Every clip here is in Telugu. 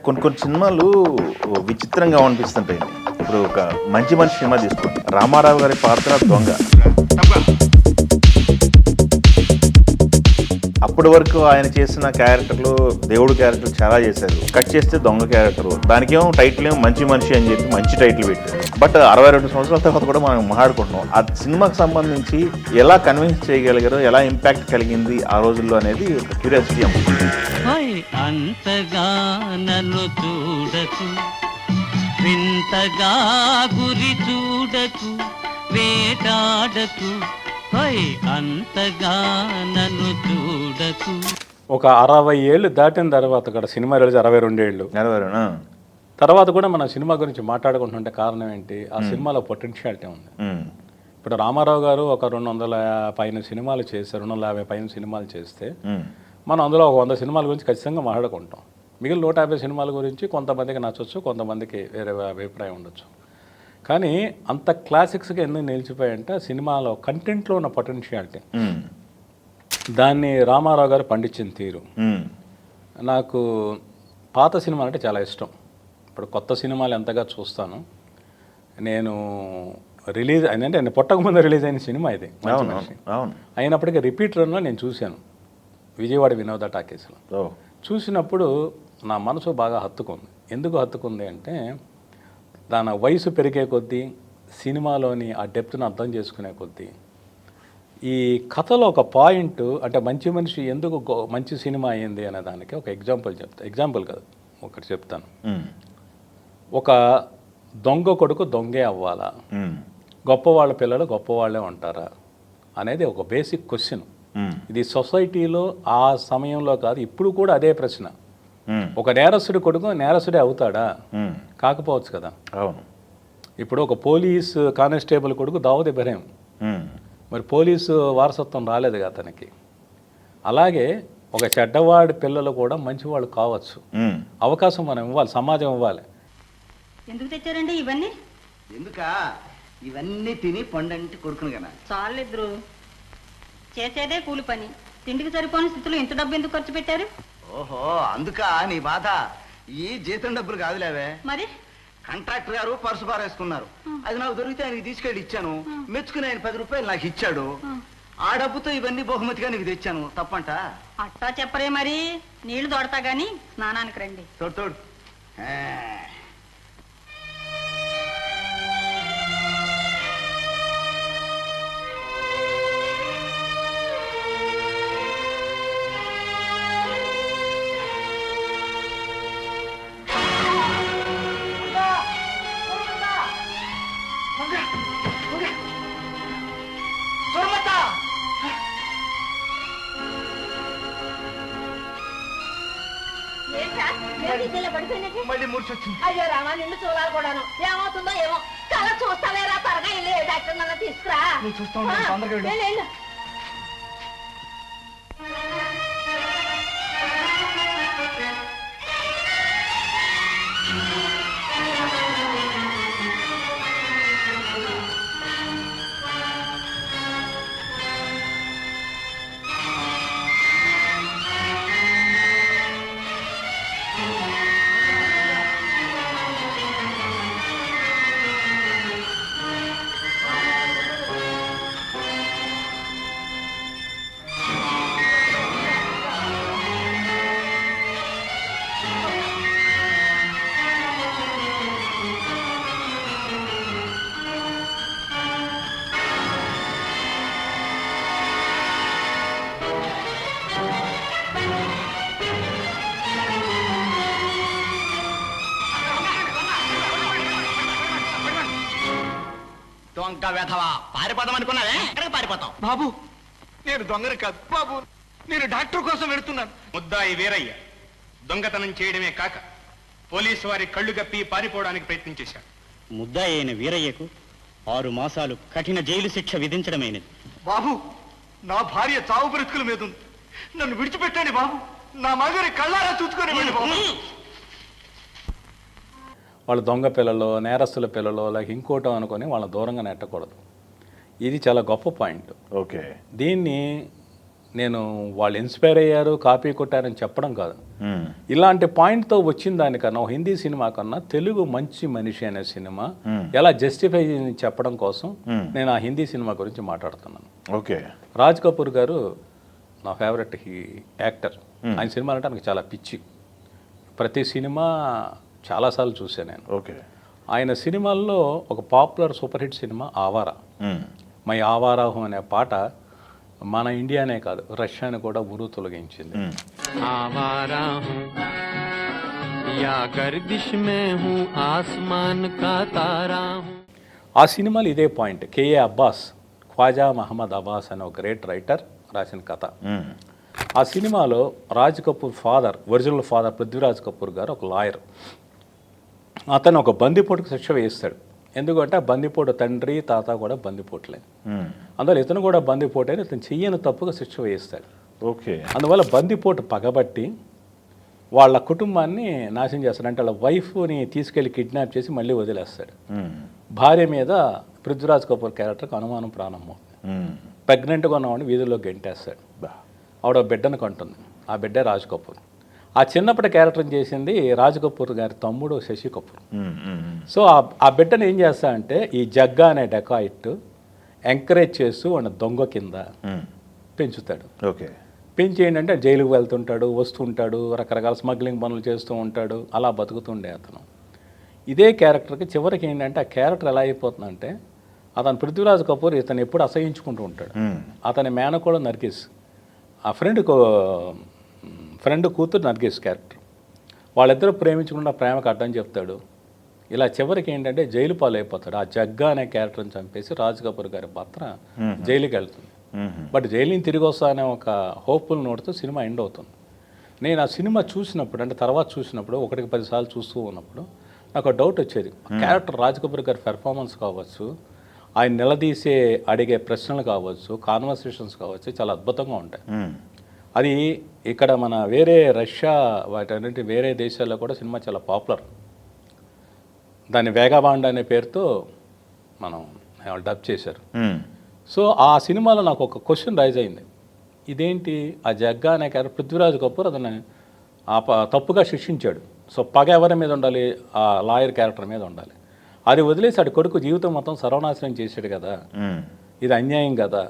కొన్ని కొన్ని సినిమాలు విచిత్రంగా అనిపిస్తుంటాయి. ఇప్పుడు ఒక మంచి మనిషి సినిమా తీసుకోండి, రామారావు గారి పాత్ర దొంగ. అప్పటి వరకు ఆయన చేసిన క్యారెక్టర్లు, దేవుడు క్యారెక్టర్ చాలా చేశారు. కట్ చేస్తే దొంగ క్యారెక్టర్, దానికేమో టైటిల్ ఏమో మంచి మనిషి అని చెప్పి మంచి టైటిల్ పెట్టారు. బట్ 62 సంవత్సరాల తర్వాత కూడా మనం మాట్లాడుకుంటున్నాం. ఆ సినిమాకి సంబంధించి ఎలా కన్విన్స్ చేయగలిగారో, ఎలా ఇంపాక్ట్ కలిగింది ఆ రోజుల్లో అనేది ఒక క్యూరియాసిటీ అమ్ముతుంది. అంతగా నన్ను చూడకు, వింతగా గురి చూడకు, వేటాడకు, అంతగా నన్ను చూడకు. ఒక 60 ఏళ్ళు దాటిన తర్వాత కూడా సినిమా రిలీజ్ 62 ఏళ్ళు తర్వాత కూడా మన సినిమా గురించి మాట్లాడుకుంటుంటే కారణం ఏంటి? ఆ సినిమాలో పొటెన్షియాలిటీ ఉంది. ఇప్పుడు రామారావు గారు ఒక 200 పైన సినిమాలు చేస్తే, 250 పైన సినిమాలు చేస్తే మనం అందులో ఒక 100 సినిమాల గురించి ఖచ్చితంగా మాట్లాడుకుంటాం. మిగిలిన 150 సినిమాల గురించి కొంతమందికి నచ్చవచ్చు, కొంతమందికి వేరే అభిప్రాయం ఉండొచ్చు. కానీ అంత క్లాసిక్స్గా ఎందుకు నిలిచిపోయాయంటే ఆ సినిమాలో కంటెంట్లో ఉన్న పొటెన్షియాలిటీ, దాన్ని రామారావు గారు పండించిన తీరు. నాకు పాత సినిమాలు అంటే చాలా ఇష్టం. ఇప్పుడు కొత్త సినిమాలు ఎంతగా చూస్తాను. నేను రిలీజ్ అంటే నేను పుట్టక ముందు రిలీజ్ అయిన సినిమా ఇది, అయినప్పటికీ రిపీట్ రన్లో నేను చూశాను విజయవాడ వినోద టాకీస్లో. చూసినప్పుడు నా మనసు బాగా హత్తుకుంది. ఎందుకు హత్తుకుంది అంటే దాని వయసు పెరిగే కొద్దీ, సినిమాలోని ఆ డెప్త్ని అర్థం చేసుకునే కొద్దీ, ఈ కథలో ఒక పాయింట్ అంటే మంచి మనిషి ఎందుకు మంచి సినిమా అయ్యింది అనే దానికి ఒక ఎగ్జాంపుల్ కాదు, ఒకటి చెప్తాను. ఒక దొంగ కొడుకు దొంగే అవ్వాలా, గొప్పవాళ్ళ పిల్లలు గొప్పవాళ్ళే ఉంటారా అనేది ఒక బేసిక్ క్వశ్చన్. ఇది సొసైటీలో ఆ సమయంలో కాదు, ఇప్పుడు కూడా అదే ప్రశ్న. ఒక నేరస్తుడి కొడుకు నేరస్తుడే అవుతాడా? కాకపోవచ్చు కదా. అవును. ఇప్పుడు ఒక పోలీస్ కానిస్టేబుల్ కొడుకు దావుద్ ఇబ్రహీం, మరి పోలీసు వారసత్వం రాలేదు కదా అతనికి. అలాగే ఒక చెడ్డవాడి పిల్లలు కూడా మంచివాళ్ళు కావచ్చు. అవకాశం మనం ఇవ్వాలి, సమాజం ఇవ్వాలి. ఎందుకు తెచ్చారండి ఇవన్నీ? ఎందుక ఇవన్నీ తిని పండంటి కొడుకును కదా. చాలిద్దరు చేసేదే కూలి పని, తిండికి సరిపోని స్థితిలో ఇంత డబ్బు ఎందుకు ఖర్చు పెట్టారు? ఓహో, అందుక నీ బాధ. ఈ జీతం డబ్బులు కాదులేవే, మరి కాంట్రాక్టర్ గారు పర్సు పారేసుకున్నారు. అది నాకు దొరికితే ఆయనకి తీసుకెళ్ళి ఇచ్చాను. మెచ్చుకుని ఆయన 10 రూపాయలు నాకు ఇచ్చాడు. ఆ డబ్బుతో ఇవన్నీ బహుమతిగా నీకు తెచ్చాను. తప్పంట? అట్టా చెప్పరే. మరి నీళ్లు తోడతా గాని స్నానానికి రండి. తోడు తోడు. మళ్ళీ మూర్చొచ్చింది. అయ్యో రామా, నిన్ను చూడాలి కూడాను. ఏమవుతుందో ఏమో. కళ చూస్తావేరా, త్వరగా వెళ్ళి డాక్టర్ నన్ను తీసుకురా. నువ్వు చూస్తా ఉంటాను, తొందరగా వెళ్ళు. దొంగ వేధవా, పారిపోదాం అనుకున్నావే? ఎక్కడికి పారిపోతాం? బాబు, నేను దొంగని కాదు బాబు, నేను డాక్టర్ కోసం వెళుతున్నాను. ముద్దాయి వీరయ్య దొంగతనం చేయడమే కాక పోలీసు వారి కళ్ళు గప్పి పారిపోవడానికి ప్రయత్నించేశాడు. ముద్దాయి అయిన వీరయ్యకు 6 మాసాలు కఠిన జైలు శిక్ష విధించడమైనది. బాబు, నా భార్య చావు బ్రతుకుల మీద ఉంది. నన్ను విడిచిపెట్టండి బాబు. నా మగని కళ్ళారా చూసుకొని వెళ్ళి బాబు. వాళ్ళు దొంగ పిల్లలు, నేరస్తుల పిల్లలు, లేక ఇంకోటం అనుకొని వాళ్ళని దూరంగా నెట్టకూడదు. ఇది చాలా గొప్ప పాయింట్. ఓకే. దీన్ని నేను వాళ్ళు ఇన్స్పైర్ అయ్యారు, కాపీ కొట్టారని చెప్పడం కాదు. ఇలాంటి పాయింట్తో వచ్చిన దానికన్నా హిందీ సినిమా కన్నా తెలుగు మంచి మనిషి అనే సినిమా ఎలా జస్టిఫై చెప్పడం కోసం నేను ఆ హిందీ సినిమా గురించి మాట్లాడుతున్నాను. ఓకే. రాజ్ కపూర్ గారు నా ఫేవరెట్ యాక్టర్. ఆయన సినిమా అంటే నాకు చాలా పిచ్చి. ప్రతి సినిమా చాలాసార్లు చూసాను నేను. ఓకే. ఆయన సినిమాల్లో ఒక popular super hit cinema Awaara. మై ఆవారాహు అనే పాట మన ఇండియానే కాదు రష్యాని కూడా ఉరు తొలగించింది. ఆవారా హూ యా గర్దిష్ మే హూ ఆస్మాన్ కా తారా హూ. ఆ సినిమాలో ఇదే పాయింట్. కేఏ అబ్బాస్, ఖ్వాజా మహమ్మద్ అబ్బాస్ అనే ఒక గ్రేట్ రైటర్ రాసిన కథ. ఆ సినిమాలో Raj Kapoor father, original father Prithviraj Kapoor గారు ఒక లాయర్. అతను ఒక బందిపోటుకు శిక్ష వేయిస్తాడు. ఎందుకంటే ఆ బందిపోటు తండ్రి తాత కూడా బందిపోట్లే. అందువల్ల ఇతను కూడా బందిపోటు అని ఇతను చెయ్యని తప్పుగా శిక్ష వేయిస్తాడు. ఓకే. అందువల్ల బందిపోటు పగబట్టి వాళ్ళ కుటుంబాన్ని నాశనం చేస్తాడు. అంటే వాళ్ళ వైఫ్ని తీసుకెళ్లి కిడ్నాప్ చేసి మళ్ళీ వదిలేస్తాడు. భార్య మీద పృథ్వీరాజ్ కపూర్ క్యారెక్టర్కి అనుమానం ప్రారంభమవుతుంది. ప్రెగ్నెంట్గా ఉన్నవాడిని వీధుల్లో గెంటేస్తాడు. ఆవిడ బిడ్డను కంటుంది. ఆ బిడ్డే రాజ్ కపూర్. ఆ చిన్నప్పటి క్యారెక్టర్ చేసింది రాజ్ కపూర్ గారి తమ్ముడు శశి కపూర్. సో ఆ బిడ్డను ఏం చేస్తాడంటే ఈ జగ్గా అనే డెకాయిట్ ఎంకరేజ్ చేస్తూ వాడిని దొంగ కింద పెంచుతాడు. ఓకే. పెంచి ఏంటంటే జైలుకు వెళ్తుంటాడు, వస్తుంటాడు, రకరకాల స్మగ్లింగ్ పనులు చేస్తూ ఉంటాడు. అలా బతుకుతుండే అతను. ఇదే క్యారెక్టర్కి చివరికి ఏంటంటే ఆ క్యారెక్టర్ ఎలా అయిపోతుందంటే అతను పృథ్వీరాజ్ కపూర్ ఇతను ఎప్పుడు అసహించుకుంటూ ఉంటాడు. అతని మేనకోడ నర్గిస్, ఆ ఫ్రెండ్ కూతురు నర్గిస్ క్యారెక్టర్, వాళ్ళిద్దరూ ప్రేమించకుండా ప్రేమకు అడ్డం చెప్తాడు. ఇలా చివరికి ఏంటంటే జైలు పాలైపోతాడు. ఆ జగ్గా అనే క్యారెక్టర్ని చంపేసి రాజ్ కపూర్ గారి పాత్ర జైలుకి వెళ్తుంది. బట్ జైలు నుంచి తిరిగి వస్తా అనే ఒక హోప్ఫుల్ నోట్తో సినిమా ఎండ్ అవుతుంది. నేను ఆ సినిమా చూసినప్పుడు, అంటే తర్వాత చూసినప్పుడు 1-10 సార్లు చూస్తూ ఉన్నప్పుడు నాకు డౌట్ వచ్చేది. క్యారెక్టర్ రాజ్ కపూర్ గారి పెర్ఫార్మెన్స్ కావచ్చు, ఆయన నిలదీసే అడిగే ప్రశ్నలు కావచ్చు, కాన్వర్సేషన్స్ కావచ్చు, చాలా అద్భుతంగా ఉంటాయి. అది ఇక్కడ మన వేరే రష్యా వాటన్నిటి వేరే దేశాల్లో కూడా సినిమా చాలా పాపులర్. దాన్ని వేగబాండ్ అనే పేరుతో మనం డబ్ చేశారు. సో ఆ సినిమాలో నాకు ఒక క్వశ్చన్ రైజ్ అయింది. ఇదేంటి ఆ జగ్గా అనే క్యారెక్టర్ పృథ్వీరాజ్ కపూర్ అతను తప్పుగా శిక్షించాడు. సో పగ ఎవరి మీద ఉండాలి? ఆ లాయర్ క్యారెక్టర్ మీద ఉండాలి. అది వదిలేసి ఆడి కొడుకు జీవితం మొత్తం సర్వనాశనం చేశాడు కదా, ఇది అన్యాయం కదా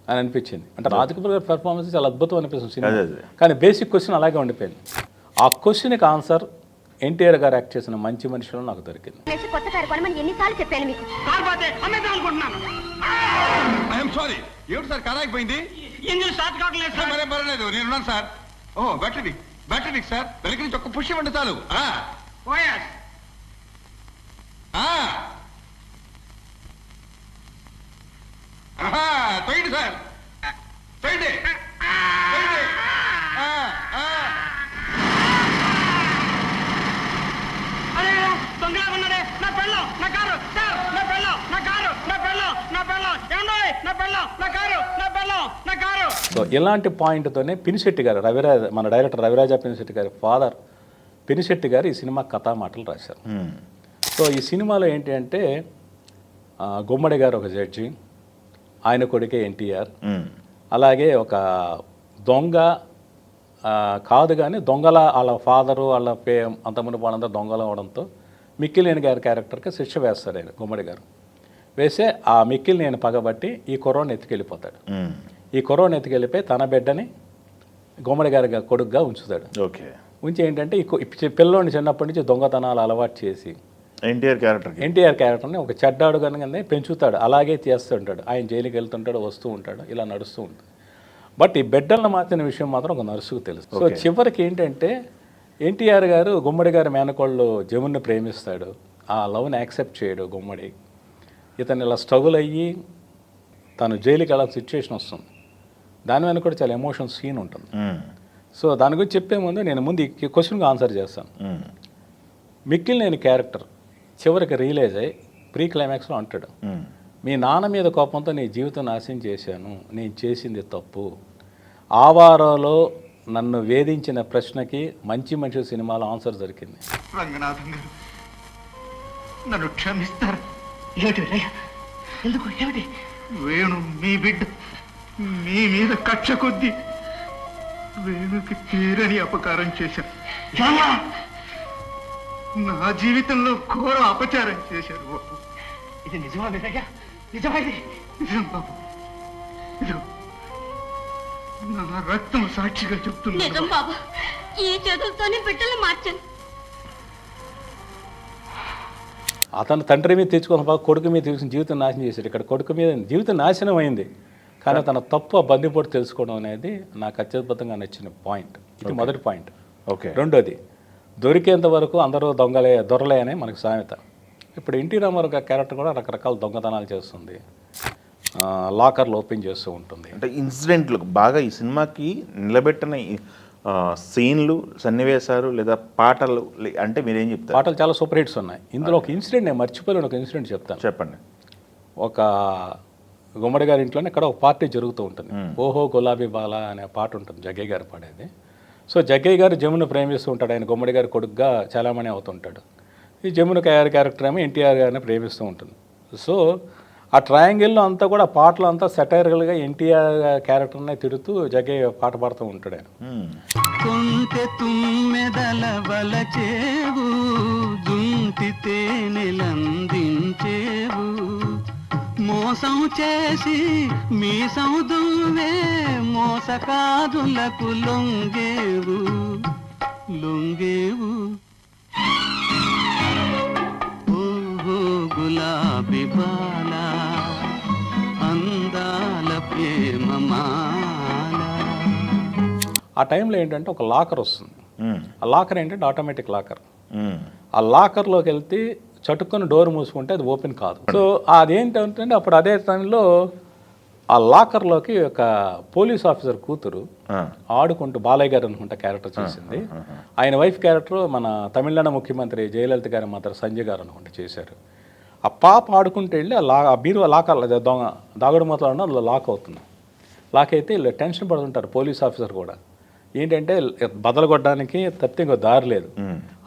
అని అనిపించింది. అంటే రాజ్ కపూర్ గారి పెర్ఫార్మెన్స్ చాలా అద్భుతం అనిపిస్తుంది సినిమా. కానీ బేసిక్ క్వశ్చన్ అలాగే ఉండిపోయింది. ఆ క్వశ్చన్కి ఆన్సర్ ఎన్టీఆర్ గారు యాక్ట్ చేసిన మంచి మనుషులు నాకు దొరికింది. కొత్త కారు కొనమని ఎన్నిసార్లు చెప్పాను మీకు? సారీ, ఏమిటి సార్ కార్ ఆగిపోయింది? ఇంజిన్ స్టార్ట్ కావట్లేదు సార్. మరేం పర్వాలేదు, నేనున్నాను సార్. ఓ బ్యాటరీ సార్, వెనక నుంచి ఒక్క పుష్ ఇవ్వండి చాలు. తొయ్యండి సార్, తొయ్యండి. సో ఇలాంటి పాయింట్తోనే పినిశెట్టి గారు, మన డైరెక్టర్ రవిరాజ పినిశెట్టి గారి ఫాదర్ పినిశెట్టి గారు ఈ సినిమా కథా మాటలు రాశారు. సో ఈ సినిమాలో ఏంటి అంటే గుమ్మడి గారు ఒక జడ్జి, ఆయన కొడుకే ఎన్టీఆర్, అలాగే ఒక దొంగ కాదు కానీ దొంగల వాళ్ళ ఫాదరు వాళ్ళ అంతమంది వాళ్ళంతా దొంగలు అవడంతో మిక్కిలేని గారి క్యారెక్టర్కి శిక్ష వేస్తాడు ఆయన గుమ్మడి గారు. వేస్తే ఆ మిక్కిలినేని పగబట్టి ఈ కుర్రోని ఎత్తుకెళ్ళిపోతాడు. ఈ కుర్రోని ఎత్తుకెళ్ళిపోయి తన బిడ్డని గుమ్మడి గారి కొడుకుగా ఉంచుతాడు. ఓకే. ఉంచి ఏంటంటే ఈ పిల్లోని చిన్నప్పటి నుంచి దొంగతనాలు అలవాటు చేసి ఎన్టీఆర్ క్యారెక్టర్ని ఒక చెడ్డాడు కనుక పెంచుతాడు. అలాగే చేస్తుంటాడు. ఆయన జైలుకి వెళ్తుంటాడు, వస్తూ ఉంటాడు, ఇలా నడుస్తూ ఉంటుంది. బట్ ఈ బిడ్డలను మార్చిన విషయం మాత్రం ఒక నర్సుకు తెలుసు. సో చివరికి ఏంటంటే ఎన్టీఆర్ గారు గుమ్మడి గారి మేనకోళ్ళు జమున్ని ప్రేమిస్తాడు. ఆ లవ్ని యాక్సెప్ట్ చేయడు గుమ్మడి. ఇతను ఇలా స్ట్రగుల్ అయ్యి తను జైలుకి వెళ్ళాల్సిన సిచ్యువేషన్ వస్తుంది. దాని వెనక కూడా చాలా ఎమోషన్ సీన్ ఉంటుంది. సో దాని గురించి చెప్పే ముందు నేను ముందు ఈ క్వశ్చన్కి ఆన్సర్ చేస్తాను. మిక్కిలినేని క్యారెక్టర్ చివరికి రియలైజ్ అయ్యి ప్రీ క్లైమాక్స్లో అంటాడు, మీ నాన్న మీద కోపంతో నీ జీవితం నాశనం చేశాను, నేను చేసింది తప్పు. ఆవారాలో నన్ను వేధించిన ప్రశ్నకి మంచి మనిషి సినిమాలో ఆన్సర్ దొరికింది. రంగనాథన్ గారు నన్ను క్షమిస్తారు. ఎందుకు ఏమిటి? వేణు మీ బిడ్డ మీ మీద కక్ష కొద్దీ వేణుకి తీరని అపకారం చేశాను. నా జీవితంలో ఘోర అపచారం చేశారు బాబు. ఇది నిజమా వీరయ్య? నిజమా ఇది? నిజం బాబు. ఇదిగో నా రక్తం సాక్షిగా చెప్తున్నా. నిజం బాబు, ఈ చేతులతోనే బిడ్డలు మార్చాను. అతను తండ్రి మీద తెచ్చుకున్న కొడుకు మీద తీసుకుని జీవితం నాశనం చేశాడు. ఇక్కడ కొడుకు మీద జీవితం నాశనం అయింది, కానీ తన తప్పు ఆ బందిపోటు తెలుసుకోవడం అనేది నాకు అత్యద్భుతంగా నచ్చిన పాయింట్. ఇది మొదటి పాయింట్. ఓకే. రెండోది, దొరికేంత వరకు అందరూ దొరలే అనే మనకు సామెత. ఇప్పుడు ఎన్టీ రామారావు గారి క్యారెక్టర్ కూడా రకరకాల దొంగతనాలు చేస్తుంది, లాకర్లు ఓపెన్ చేస్తూ ఉంటుంది. అంటే ఇన్సిడెంట్లు బాగా ఈ సినిమాకి నిలబెట్టిన సీన్లు, సన్నివేశాలు లేదా పాటలు అంటే మీరేం చెప్తారు? పాటలు చాలా సూపర్ హిట్స్ ఉన్నాయి. ఇందులో ఒక ఇన్సిడెంట్ నేను మర్చిపోలేను, ఒక ఇన్సిడెంట్ చెప్తాను. చెప్పండి. ఒక గుమ్మడి గారి ఇంట్లోనే ఇక్కడ ఒక పార్టీ జరుగుతూ ఉంటుంది. ఓహో గులాబీ బాల అనే పాట ఉంటుంది, జగ్గయ్య గారు పాడేది. సో జగ్గయ్య గారు జమును ప్రేమిస్తూ ఉంటాడు, ఆయన గుమ్మడి గారి కొడుకుగా చాలామణి అవుతుంటాడు. ఈ జమున క్యారెక్టర్ ఏమో ఎన్టీఆర్ గారిని ప్రేమిస్తూ ఉంటుంది. సో ఆ ట్రయాంగిల్లో అంతా కూడా పాటలు అంతా సెటైర్గా ఎన్టీఆర్ క్యారెక్టర్నే తిడుతూ జగ్గయ్య పాట పాడుతూ ఉంటాడు ఆయన. కొంటె తుమ్మెదల వలచేవు, దుంటితే నిలందించేవు, మోసం చేసి మీసం దువ్వే మోసకాదులకు లొంగేవు లొంగేవు. ఓహో గులాబీ బాల, అందాల ప్రేమ మాల. ఆ టైంలో ఏంటంటే ఒక లాకర్ వస్తుంది. ఆ లాకర్ ఏంటంటే ఆటోమేటిక్ లాకర్. ఆ లాకర్లోకి వెళ్తే చటుక్కుని డోర్ మూసుకుంటే అది ఓపెన్ కాదు. సో అదేంటంటే అప్పుడు అదే టైంలో ఆ లాకర్లోకి ఒక పోలీస్ ఆఫీసర్ కూతురు ఆడుకుంటూ, బాలయ్య గారు అనుకుంటా క్యారెక్టర్ చేసింది. ఆయన వైఫ్ క్యారెక్టర్ మన తమిళనాడు ముఖ్యమంత్రి జయలలిత గారి మదర్ సంజయ్ గారు అనుకుంటా చేశారు. ఆ పాప ఆడుకుంటూ వెళ్ళి ఆ బీరువా లాకర్ దొంగ దాగుడు మూతలో ఉన్న అందులో లాక్ అవుతుంది. లాక్ అయితే వీళ్ళు టెన్షన్ పడుతుంటారు, పోలీస్ ఆఫీసర్ కూడా. ఏంటంటే బదలు కొట్టడానికి తప్పితే ఇంకో దారి లేదు.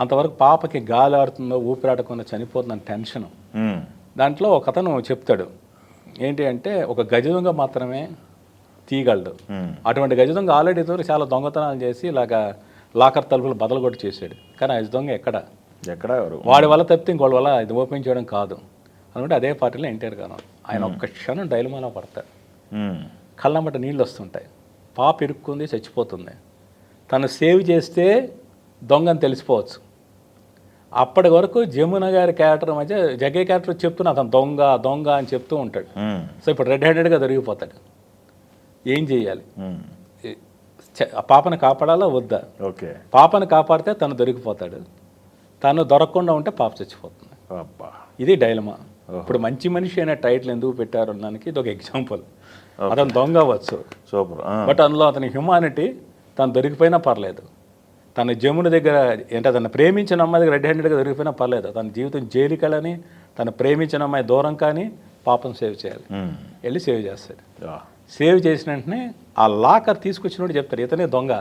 అంతవరకు పాపకి గాలి ఆడుతుందో ఊపిరాడకుండా చనిపోతుందని టెన్షన్. దాంట్లో ఒక అతను చెప్తాడు ఏంటి అంటే, ఒక గజ దొంగ మాత్రమే తీయగలడు. అటువంటి గజ దొంగ ఆల్రెడీ చాలా దొంగతనాలు చేసి ఇలాగా లాకర్ తలుపులు బదలు కొట్టి చేశాడు. కానీ ఆ దొంగ ఎక్కడ వాడి వల్ల తప్పితే ఇంకోళ్ళ వల్ల ఇది ఓపెన్ చేయడం కాదు అనుకుంటే అదే పార్టీలో ఎన్టీఆర్ గారు ఆయన ఒక్క క్షణం డైలమాలో పడతాడు. కళ్ళమ్మట నీళ్ళు వస్తుంటాయి, పాప ఇరుక్కుంది, చచ్చిపోతుంది. తను సేవ్ చేస్తే దొంగని తెలిసిపోవచ్చు. అప్పటి వరకు జమున గారి క్యారెక్టర్ మధ్య జగ్గయ్య క్యారెక్టర్ చెప్తున్నా అతను దొంగ దొంగ అని చెప్తూ ఉంటాడు. సో ఇప్పుడు రెడ్ హ్యాండెడ్గా దొరికిపోతాడు. ఏం చేయాలి? ఆ పాపను కాపాడాలా వద్దా? ఓకే. పాపను కాపాడితే తను దొరికిపోతాడు, తను దొరకకుండా ఉంటే పాప చచ్చిపోతుంది. ఇది డైలమా. ఇప్పుడు మంచి మనిషి అనే టైటిల్ ఎందుకు పెట్టారు అన్నానికి ఇది ఒక ఎగ్జాంపుల్. అతను దొంగ అవ్వచ్చు, సూపర్. బట్ అందులో అతని హ్యూమానిటీ, తను దొరికిపోయినా పర్లేదు, తన జమున దగ్గర ఏంటో తను ప్రేమించిన అమ్మాయి దగ్గర రెడ్ హ్యాండెడ్గా దొరికిపోయినా పర్లేదు, తన జీవితం జైలుకెళ్ళని, తను ప్రేమించిన అమ్మాయి దూరం కానీ పాపం సేవ్ చేయాలి. వెళ్ళి సేవ్ చేస్తాడు. సేవ్ చేసిన వెంటనే ఆ లాకర్ తీసుకొచ్చినట్టు చెప్తారు ఇతనే దొంగ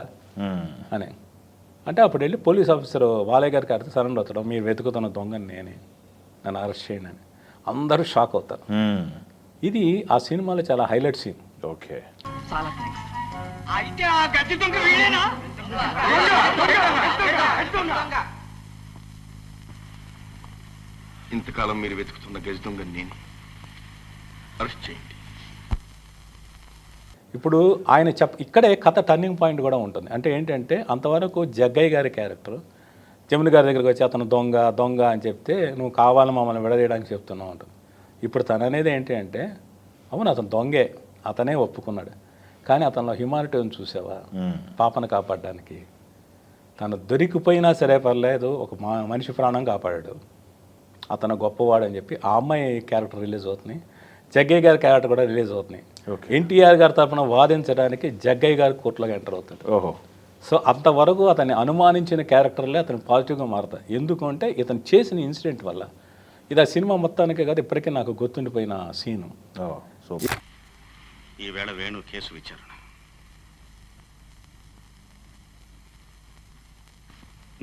అని. అంటే అప్పుడు వెళ్ళి పోలీస్ ఆఫీసర్ బాలయ్య గారికి అర్థం సరెండర్ అవుతాడు, మీరు వెతుకుతున్న దొంగని నేనే, నన్ను అరెస్ట్ చేయండి అని. అందరూ షాక్ అవుతారు. ఇది ఆ సినిమాలో చాలా హైలైట్ సీన్. ఓకే. అయితే ఆ గజ్జి దొంగ వీడేనా? ఇంతకాలం మీరు వెతుకుతున్న గజ దొంగ నేను, అరెస్ట్ చేయండి. ఇప్పుడు ఆయన ఇక్కడే కథ టర్నింగ్ పాయింట్ కూడా ఉంటుంది. అంటే ఏంటంటే అంతవరకు జగ్గయ్య గారి క్యారెక్టర్ జమున గారి దగ్గరికి వచ్చి అతను దొంగ దొంగ అని చెప్తే నువ్వు కావాలి మమ్మల్ని విడదీయడానికి చెప్తున్నావు ఉంటుంది. ఇప్పుడు తను అనేది ఏంటి అంటే, అవును అతను దొంగే, అతనే ఒప్పుకున్నాడు, కానీ అతనిలో హ్యూమానిటీ ఉంది చూసావా, పాపను కాపాడడానికి. తను దొరికిపోయినా సరే పర్లేదు, ఒక మనిషి ప్రాణం కాపాడాడు, అతను గొప్పవాడు అని చెప్పి ఆ అమ్మాయి క్యారెక్టర్ రిలీజ్ అవుతుంది. జగ్గయ్య గారి క్యారెక్టర్ కూడా రిలీజ్ అవుతుంది. ఎన్టీఆర్ గారి తరఫున వాదించడానికి జగ్గయ్య గారి కోర్టులోకి ఎంటర్ అవుతుంది. ఓహో. సో అంతవరకు అతన్ని అనుమానించిన క్యారెక్టర్లే అతను పాజిటివ్గా మారుతాయి. ఎందుకంటే ఇతను చేసిన ఇన్సిడెంట్ వల్ల. ఇది ఆ సినిమా మొత్తానికే కాదు, ఇప్పటికీ నాకు గుర్తుండిపోయిన సీను. ఈవేళ వేణు కేసు విచారణ.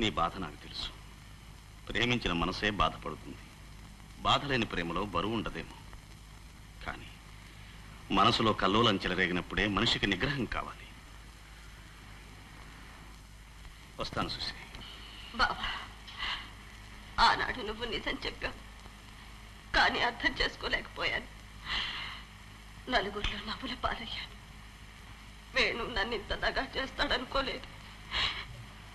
నీ బాధ నాకు తెలుసు. ప్రేమించిన మనసే బాధపడుతుంది. బాధ లేని ప్రేమలో బరువు ఉండదేమో. కానీ మనసులో కల్లోలం చెలరేగినప్పుడే మనిషికి నిగ్రహం కావాలి. వస్తాను సుశీ. బాబా, ఆనాడు నువ్వు నిజం చెప్పావు, కానీ అర్థం చేసుకోలేకపోయాను. నలుగురిలో నవ్వుల పాలయ్యాను. వేణు నన్ను ఇంత దగా చేస్తాడనుకోలేదు.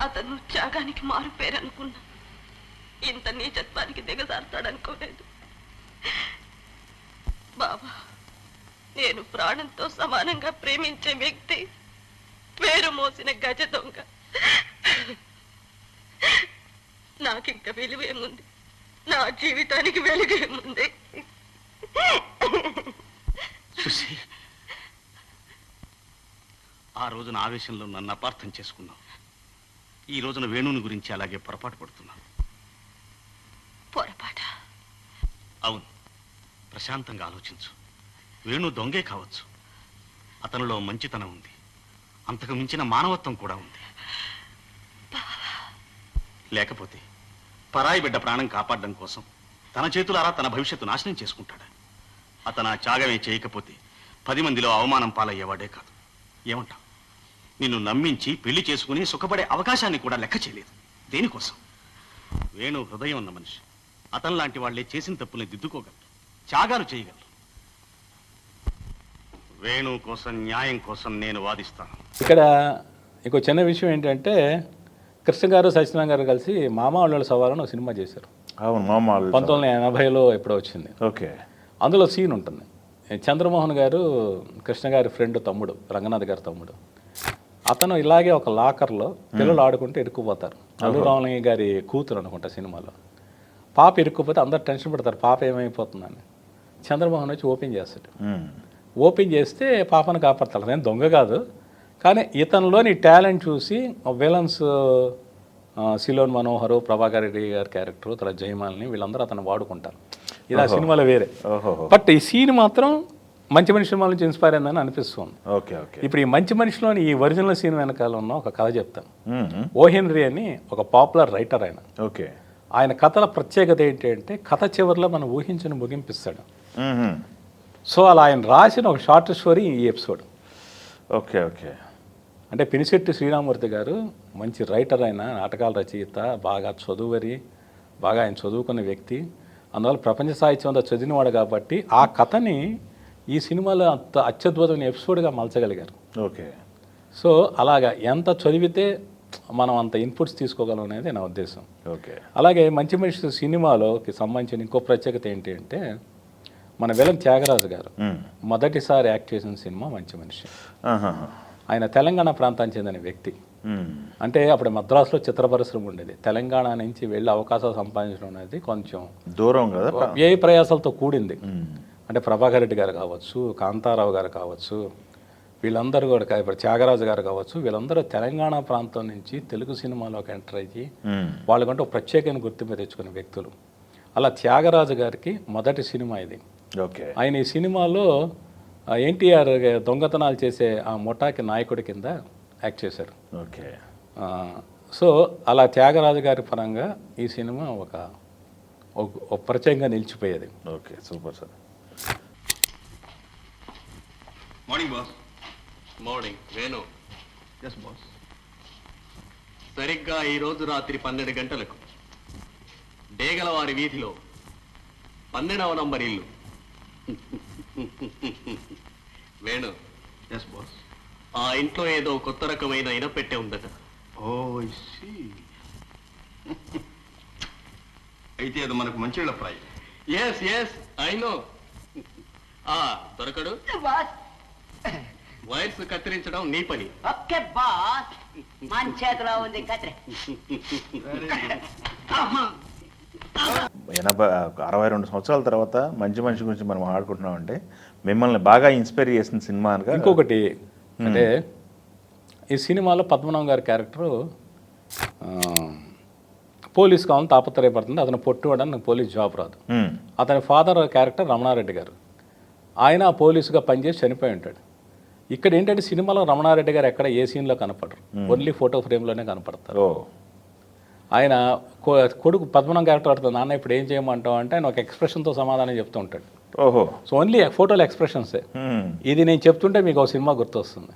అతను త్యాగానికి మారు పేరనుకున్నా. ఇంత నీచత్వానికి దిగజారుతాడనుకోలేదు. బాబా, నేను ప్రాణంతో సమానంగా ప్రేమించే వ్యక్తి పేరు మోసిన గజ దొంగ. నాకింక విలువేముంది? నా జీవితానికి వెలుగేముంది? సుశీ, ఆ రోజున ఆవేశంలో నన్ను అపార్థం చేసుకున్నావు. ఈ రోజున వేణుని గురించి అలాగే పొరపాటు పడుతున్నావు. పొరపాట? అవును, ప్రశాంతంగా ఆలోచించు. వేణు దొంగే కావచ్చు, అతనిలో మంచితనం ఉంది, అంతకు మించిన మానవత్వం కూడా ఉంది. లేకపోతే పరాయి బిడ్డ ప్రాణం కాపాడడం కోసం తన చేతులారా తన భవిష్యత్తు నాశనం చేసుకుంటాడా? అతను ఆ త్యాగమే చేయకపోతే 10 మందిలో అవమానం పాలయ్యేవాడే కాదు. ఏమంటావు? నిన్ను నమ్మించి పెళ్లి చేసుకుని సుఖపడే అవకాశాన్ని కూడా లెక్క చేయలేదు. దేనికోసం? వేణు హృదయం ఉన్న మనిషి. అతను లాంటి వాళ్లే చేసిన తప్పుల్ని దిద్దుకోగలరు, త్యాగాలు చేయగలరు. వేణు కోసం, న్యాయం కోసం నేను వాదిస్తాను. ఇక్కడ ఇంకో చిన్న విషయం ఏంటంటే, కృష్ణ గారు సత్యనారాయణ గారు కలిసి మామ వాళ్ళ సవాలని ఒక సినిమా చేశారు. అవును, మామ 1980లో ఎప్పుడో వచ్చింది. ఓకే. అందులో సీన్ ఉంటుంది. చంద్రమోహన్ గారు కృష్ణ గారి ఫ్రెండ్ తమ్ముడు, రంగనాథ్ గారి తమ్ముడు, అతను ఇలాగే ఒక లాకర్లో పిల్లలు ఆడుకుంటూ ఇరుక్కుపోతారు. అల్లు రామలింగ గారి కూతురు అనుకుంటా సినిమాలో. పాప ఇరుక్కుపోతే అందరు టెన్షన్ పడతారు, పాప ఏమైపోతుందని. చంద్రమోహన్ వచ్చి ఓపెన్ చేస్తాడు. ఓపెన్ చేస్తే పాపను కాపాడతాడు. నేను దొంగ కాదు, కానీ ఇతనిలోని టాలెంట్ చూసి విలన్స్ సిలోన్ మనోహర్, ప్రభాకర్ రెడ్డి గారి క్యారెక్టర్, తర్వాత జయమాలిని, వీళ్ళందరూ అతను వాడుకుంటారు. ఇది ఆ సినిమాలో వేరే. బట్ ఈ సీన్ మాత్రం మంచి మనిషి సినిమా నుంచి ఇన్స్పైర్ అయిందని అనిపిస్తుంది. Okay okay. ఇప్పుడు ఈ మంచి మనిషిలోని ఈ ఒరిజినల్ సీన్ వెనకాల ఉన్న ఒక కథ చెప్తాను. ఓ హెన్రీ అని ఒక పాపులర్ రైటర్ ఆయన. ఓకే. ఆయన కథల ప్రత్యేకత ఏంటంటే కథ చివరిలో మనం ఊహించిన ముగింపిస్తాడు. సో అలా ఆయన రాసిన ఒక షార్ట్ స్టోరీ ఈ ఎపిసోడ్. Okay okay. అంటే పినిశెట్టి శ్రీరామూర్తి గారు మంచి రైటర్ అయిన, నాటకాల రచయిత, బాగా చదువరి, బాగా ఆయన చదువుకున్న వ్యక్తి. అందువల్ల ప్రపంచ సాహిత్యం అంతా చదివినవాడు కాబట్టి ఆ కథని ఈ సినిమాలో అంత అత్యద్భుతమైన ఎపిసోడ్గా మలచగలిగారు. ఓకే. సో అలాగా ఎంత చదివితే మనం అంత ఇన్పుట్స్ తీసుకోగలం అనేది నా ఉద్దేశం. ఓకే. అలాగే మంచి మనిషి సినిమాలోకి సంబంధించిన ఇంకో ప్రత్యేకత ఏంటి అంటే, మన విలన్ త్యాగరాజు గారు మొదటిసారి యాక్ట్ చేసిన సినిమా మంచి మనిషి. ఆయన తెలంగాణ ప్రాంతానికి చెందిన వ్యక్తి. అంటే అప్పుడు మద్రాసులో చిత్ర పరిశ్రమ ఉండేది. తెలంగాణ నుంచి వెళ్ళి అవకాశాలు సంపాదించడం అనేది కొంచెం దూరం కదా, వ్యయ ప్రయాసాలతో కూడింది. అంటే ప్రభాకర్ రెడ్డి గారు కావచ్చు, కాంతారావు గారు కావచ్చు, వీళ్ళందరూ కూడా, ఇప్పుడు త్యాగరాజు గారు కావచ్చు, వీళ్ళందరూ తెలంగాణ ప్రాంతం నుంచి తెలుగు సినిమాలోకి ఎంటర్ అయ్యి వాళ్ళకంటే ఒక ప్రత్యేకమైన గుర్తింపు తెచ్చుకునే వ్యక్తులు. అలా త్యాగరాజు గారికి మొదటి సినిమా ఇది. ఓకే. ఆయన ఈ సినిమాలో ఎన్టీఆర్ దొంగతనాలు చేసే ఆ ముఠాకి నాయకుడి కింద యాక్ట్ చేశారు. ఓకే. సో అలా త్యాగరాజు గారి పరంగా ఈ సినిమా ఒక ప్రత్యేకంగా నిలిచిపోయేది. Okay, super sir. Morning boss. Morning Venu. Yes boss. సరిగ్గా ఈరోజు రాత్రి 12 గంటలకు డేగలవారి వీధిలో 12వ నంబర్ ఇల్లు. వేణు. Yes boss. ఆ ఇంట్లో ఏదో కొత్త రకమైన ఇనపెట్టె ఉందట. Oh see. అయితే అది మనకు మంచి fry. Yes yes I know. దొరకడు. బాస్, వైర్స్ కత్తిరించడం నీ పని. ఓకే బాస్, మన చేతిలో ఉంది కత్తి. 62 సంవత్సరాల తర్వాత మంచి మనిషి గురించి మనం ఆడుకుంటున్నామంటే మిమ్మల్ని బాగా ఇన్స్పైర్ చేసిన సినిమా అనగా ఇంకొకటి అంటే, ఈ సినిమాలో పద్మనాభం గారి క్యారెక్టరు పోలీస్ కావాలని తాపత్రయపడుతుంది. అతను పొట్టువాడని పోలీస్ జాబ్ రాదు. అతని ఫాదర్ క్యారెక్టర్ రమణారెడ్డి గారు. ఆయన పోలీసుగా పనిచేసి చనిపోయి ఉంటాడు. ఇక్కడ ఏంటంటే సినిమాలో రమణారెడ్డి గారు ఎక్కడ ఏ సీన్లో కనపడరు, ఓన్లీ ఫోటో ఫ్రేమ్లోనే కనపడతారు. ఆయన కొడుకు పద్మనాభం క్యారెక్టర్ ఆడుతుంది. నాన్న ఇప్పుడు ఏం చేయమంటావు అంటే ఆయన ఒక ఎక్స్ప్రెషన్తో సమాధానం చెప్తూ ఉంటాడు. ఓహో. సో ఓన్లీ ఫోటోల ఎక్స్ప్రెషన్సే. ఇది నేను చెప్తుంటే మీకు ఒక సినిమా గుర్తొస్తుంది,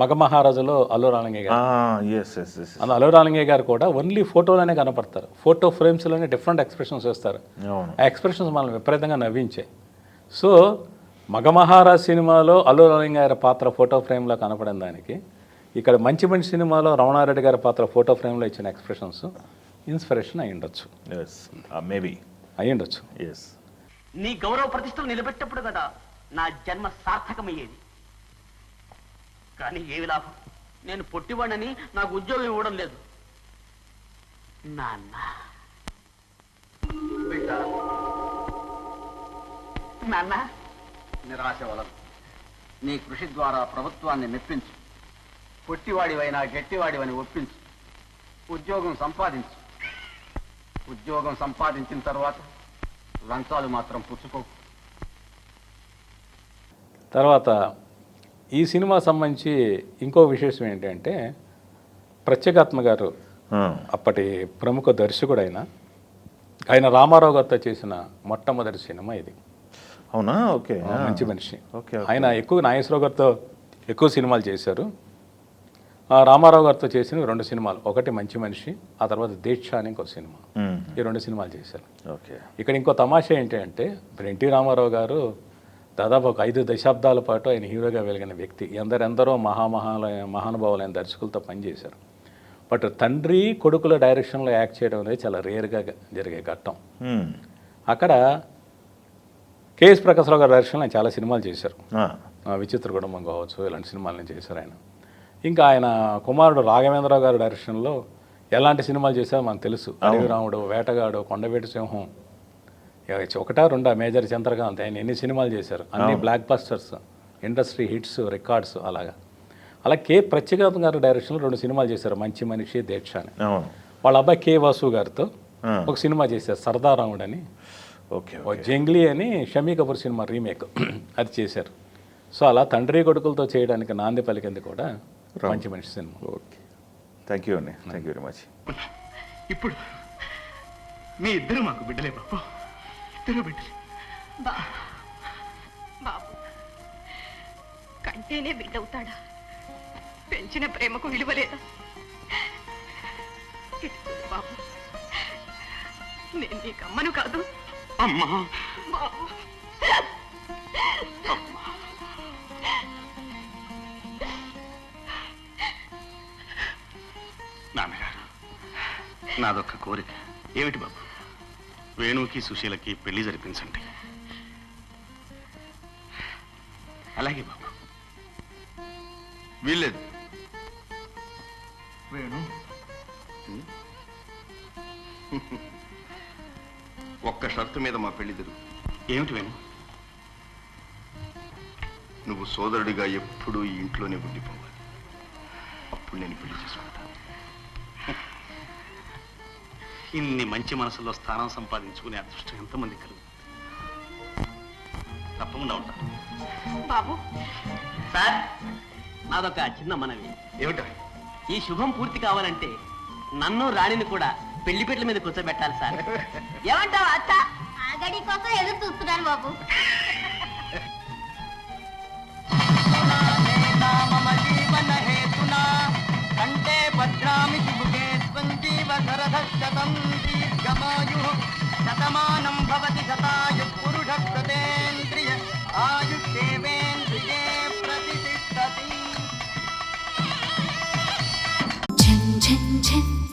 మగ మహారాజులో అల్లు రామలింగయ్య గారు. అందులో అల్లు రామలింగయ్య గారు కూడా ఓన్లీ ఫోటోలోనే కనపడతారు, ఫోటో ఫ్రేమ్స్లోనే డిఫరెంట్ ఎక్స్ప్రెషన్స్ వేస్తారు. ఆ ఎక్స్ప్రెషన్స్ మనల్ని విపరీతంగా నవ్వించాయి. సో మగ మహారాజ్ సినిమాలో అల్లు రామలింగయ్య గారి పాత్ర ఫోటో ఫ్రేమ్లో కనపడిన దానికి, ఇక్కడ మంచి మంచి సినిమాలో రమణారెడ్డి గారి పాత్ర ఫోటో ఫ్రేమ్లో ఇచ్చిన ఎక్స్ప్రెషన్స్ ఇన్స్పిరేషన్ అయి ఉండొచ్చు. మేబీ అయి ఉండొచ్చు. నీ గౌరవ ప్రతిష్టలు నిలబెట్టప్పుడు కదా నా జన్మ సార్థకమయ్యేది. కానీ ఏమి లాభం, నేను పొట్టివాడని నాకు ఉద్యోగం ఇవ్వడం లేదు. నాన్న బిడ్డ, నాన్న నిరాశ వలన నీ కృషి ద్వారా ప్రభుత్వాన్ని మెప్పించు. పొట్టివాడివైనా గట్టివాడివని ఒప్పించు. ఉద్యోగం సంపాదించు. ఉద్యోగం సంపాదించిన తర్వాత లంచాలు మాత్రం పుచ్చుకోకు. తర్వాత ఈ సినిమా సంబంధించి ఇంకో విశేషం ఏంటంటే, ప్రత్యేకాత్మ గారు అప్పటి ప్రముఖ దర్శకుడు ఆయన రామారావు గారితో చేసిన మొట్టమొదటి సినిమా ఇది. అవునా? ఓకే. మంచి మనిషి. ఆయన ఎక్కువ నాగేశ్వరరావు గారితో ఎక్కువ సినిమాలు చేశారు. రామారావు గారితో చేసిన 2 సినిమాలు, ఒకటి మంచి మనిషి, ఆ తర్వాత దీక్ష అని ఇంకో సినిమా. ఈ 2 సినిమాలు చేశారు. ఓకే. ఇక్కడ ఇంకో తమాషా ఏంటి అంటే, ఇప్పుడు ఎన్టీ రామారావు గారు దాదాపు ఒక 5 దశాబ్దాల పాటు ఆయన హీరోగా వెలిగిన వ్యక్తి. ఎందరెందరో మహానుభావులైన దర్శకులతో పనిచేశారు. బట్ తండ్రి కొడుకుల డైరెక్షన్లో యాక్ట్ చేయడం అనేది చాలా రేర్గా జరిగే ఘట్టం. అక్కడ కేఎస్ ప్రకాశ్రావు గారి డైరెక్షన్లో ఆయన చాలా సినిమాలు చేశారు. విచిత్ర కుటుంబం కావచ్చు, ఇలాంటి సినిమాలను చేశారు ఆయన. ఇంకా ఆయన కుమారుడు రాఘవేంద్రరావు గారి డైరెక్షన్లో ఎలాంటి సినిమాలు చేశారో మనకు తెలుసు. అడవి రాముడు, వేటగాడు, కొండవేటి సింహం, 1-2 మేజర్ చంద్రకాంత్, ఆయన ఎన్ని సినిమాలు చేశారు, అన్ని black busters, industry hits, records. అలా ప్రత్యేకాత్మ గారి డైరెక్షన్లో 2 సినిమాలు చేశారు, మంచి మనిషి, దీక్ష అని. వాళ్ళ అబ్బాయి కే వాసు గారితో ఒక సినిమా చేశారు, సర్దారాముడు అని. జంగ్లీ అని షమీ కపూర్ సినిమా రీమేక్ అది చేశారు. సో అలా తండ్రి కొడుకులతో చేయడానికి నాంది పలికింది కూడా మంచి మనిషి సినిమా. ఓకే, థ్యాంక్ యూ అండి, థ్యాంక్ యూ వెరీ మచ్. ఇప్పుడు మీ ఇద్దరు మాకు బిడ్డలే బాబు, ఇద్దరు బిడ్డలే. బాబు కంటేనే బిడ్డవుతాడా? పెంచిన ప్రేమకు విలువలేదా? బాబు నేను నీకు అమ్మను కాదు. అమ్మా బాబు నాన్నగారు, నాదొక్క కోరిక. ఏమిటి బాబు? వేణుకి సుశీలకి పెళ్లి జరిపించండి. అలాగే బాబు. వీల్లేదు వేణు, ఒక్క షరతు మీద మా పెళ్లి జరుగు. ఏమిటి వేణు? నువ్వు సోదరుడిగా ఎప్పుడూ ఈ ఇంట్లోనే ఉండిపోవాలి. అప్పుడు నేను పెళ్లి చేసుకుంటా. ఇన్ని మంచి మనసులో స్థానం సంపాదించుకునే అదృష్టం ఎంతమంది కలుగుతుంది? తప్పకుండా ఉంటాను. బాబు సార్, నాదొక చిన్న మనవి. ఏమిటా? ఈ శుభం పూర్తి కావాలంటే నన్ను రాణిని కూడా పెళ్లి పెట్ల మీద కూర్చోబెట్టాలి సార్. ఏమంటావు అత్త? ఆ గడి కోసం ఎదురు చూస్తున్నాను బాబు. కంటే భద్రామి శుభే సంజీవ శరదశతం దీర్ఘమాయు శతమానం భవతి శతాయు పురుష ప్రతేంద్రియ ఆయుష్యేవేంద్రియే ప్రతిష్టతి. झन झन झन